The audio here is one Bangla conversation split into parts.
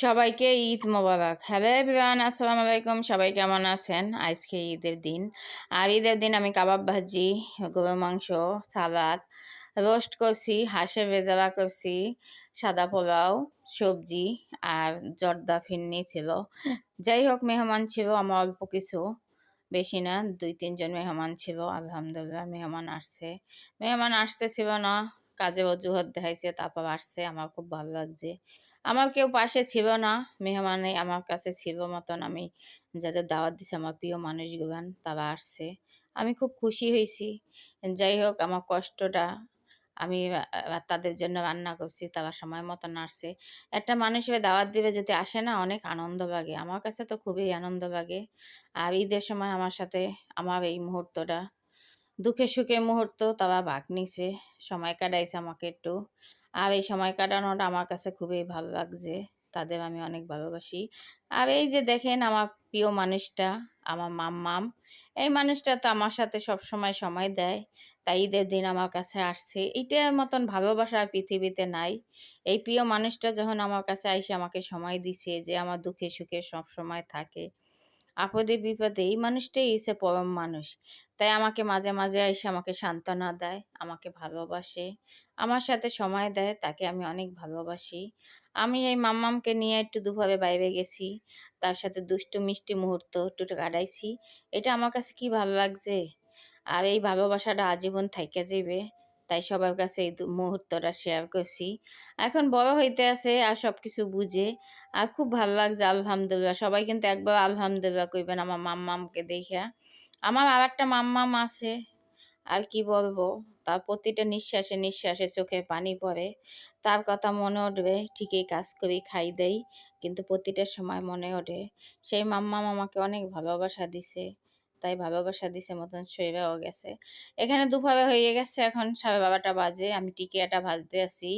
সবাইকে ঈদ মোবারক। হ্যালো এভরিওয়ান, আসসালামু আলাইকুম। সবাই কেমন আছেন? আজকে ঈদের দিন। আর ঈদের দিন আমি কাবাব ভাজি, গরুর মাংস, সালাদ, রোস্ট করছি, হাঁসের রেজালা করছি, সাদা পোলাও, সবজি আর জর্দা ফিরনি ছিল। যাই হোক, মেহমান ছিল আমার অল্প কিছু, বেশি না, 2-3 জন মেহমান ছিল। আলহামদুলিল্লাহ মেহমান আসছে। মেহমান আসতেছিল না, কাজে অজুহাত দেখাইছে, তারপর আসছে। আমার খুব ভালো লাগছে। আমার কেউ পাশে ছিল না, মেহমানে আমার কাছে ছিল মতন। আমি যাদের দাওয়াত দিছি আমার প্রিয় মানুষগুলান, তারা আসছে। আমি খুব খুশি হয়েছি। যাই হোক, আমার কষ্টটা আমি তাদের জন্য রান্না করছি, তারা সময় মতন আসছে। একটা মানুষের দাওয়াত দিবে যদি আসে না, অনেক আনন্দ লাগে। আমার কাছে তো খুবই আনন্দ লাগে। আর ঈদের সময় আমার সাথে আমার এই মুহূর্তটা দুঃখে সুখে মুহূর্ত তারা ভাগ নিছে, সময় কাটাইছে আমাকে একটু। আর এই সময় কাটানোটা আমার কাছে খুবই ভালো লাগছে। তাদের আমি অনেক ভালোবাসি। আর এই যে দেখেন আমার প্রিয় মানুষটা, আমার মাম্মাম, এই মানুষটা তো আমার সাথে সব সময় সময় দেয়। তাই ঈদের দিন আমার কাছে আসছে। এইটার মতন ভালোবাসা আর পৃথিবীতে নাই। এই প্রিয় মানুষটা যখন আমার কাছে আইসে আমাকে সময় দিছে, যে আমার দুঃখে সুখে সব সময় থাকে, আপদে বিপদে, এই মানুষটাই এসে পরম মানুষ। তাই আমাকে মাঝে মাঝে এসে আমাকে সান্ত্বনা দেয়, আমাকে ভালোবাসে, আমার সাথে সময় দেয়, তাকে আমি অনেক ভালোবাসি। আমি এই মাম্মামকে নিয়ে একটু দুপুরে বাইরে গেছি, তার সাথে দুষ্টু মিষ্টি মুহূর্ত একটু কাটাইছি। এটা আমার কাছে কি ভালো লাগছে। আর এই ভালোবাসাটা আজীবন থাইকা যাবে। তাই সবার কাছে এই মুহূর্তটা শেয়ার করছি। এখন বড় হইতে আছে আর সব কিছু বুঝে। আর খুব ভালো লাগছে, আলহামদুলিল্লাহ। সবাই কিন্তু একবার আলহামদুলিল্লাহ কইবেন আমার মাম্মামকে দেইখা। আমার আরেকটা মাম্মাম আছে, আর কি বলবো, তার প্রতিটা নিঃশ্বাসে নিঃশ্বাসে চোখে পানি পড়ে। তার কথা মনে উঠবে, ঠিকই কাজ করি, খাই দেই, কিন্তু প্রতিটা সময় মনে ওঠে সেই মাম্মাম আমাকে অনেক ভালোবাসা দিছে। তাই ভালোবাসা দিছে মতন সইরাও গেছে। এখানে দুপুরে হয়ে গেছে, এখন 12:30 বাজে। আমি টিকিয়াটা ভাজতে আছি।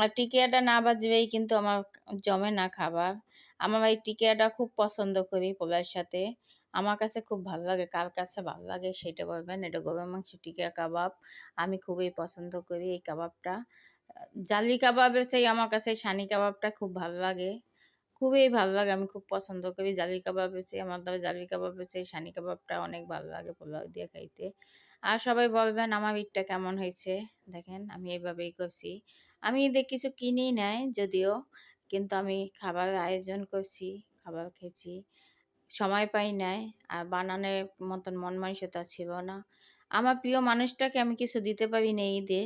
আর টিকিয়াটা না ভাজলেই কিন্তু আমার জমে না খাবার। আমার এই টিকিয়াটা খুব পছন্দ করি পোলার সাথে। আমার কাছে খুব ভালো লাগে। কার কাছে ভালো লাগে সেটা বলবেন। এটা গরুর মাংস টিকিয়া কাবাব। আমি খুবই পছন্দ করি এই কাবাবটা। জালি কাবাবের চেয়ে আমার কাছে সানি কাবাবটা খুব ভালো লাগে। খুবই ভালো লাগে। আমি খুব পছন্দ করি জালি কাবাবের চেয়ে। আমার তবে জালি কাবাবের চেয়ে সানি কাবাবটা অনেক ভালো লাগে পোলাও দিয়ে খাইতে। আর সবাই বলবেন আমার ঈদটা কেমন হয়েছে। দেখেন আমি এভাবেই করছি। আমি ঈদে কিছু কিনি নাই যদিও, কিন্তু আমি খাবারের আয়োজন করছি, খাবার খেয়েছি। সময় পাই নাই, আর বানানোর মতন মন মানসিকতা ছিল না। আমার প্রিয় মানুষটাকে আমি কিছু দিতে পারি না ঈদে,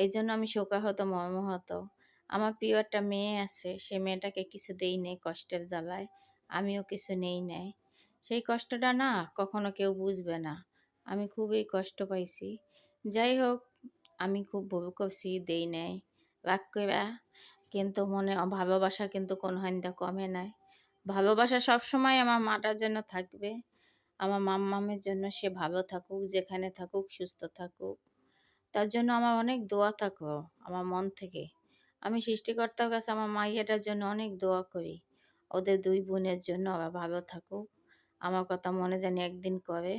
এই জন্য আমি শোকাহত মর্মাহত। আমার প্রিয় একটা মেয়ে আছে, সে মেয়েটাকে কিছু দেই নেই কষ্টের জ্বালায়। আমিও কিছু নেই নাই। সেই কষ্টটা না কখনো কেউ বুঝবে না। আমি খুবই কষ্ট পাইছি। যাই হোক, আমি খুব ভুল করছি, দেই নাই রাগ কইরা। কিন্তু মনে ভালোবাসা কিন্তু কোনো হাইন্দা কমে নাই। ভালোবাসা সবসময় আমার মাটার জন্য থাকবে। আমার মাম্মামের জন্য, সে ভালো থাকুক, যেখানে থাকুক, সুস্থ থাকুক। তার জন্য আমার অনেক দোয়া থাকো আমার মন থেকে। আমি সৃষ্টিকর্তার কাছে আমার মাইয়াটার জন্য অনেক দোয়া করি। ওদের 2 বোনের জন্য ওরা ভালো থাকুক। আমার কথা মনে জানি একদিন করে।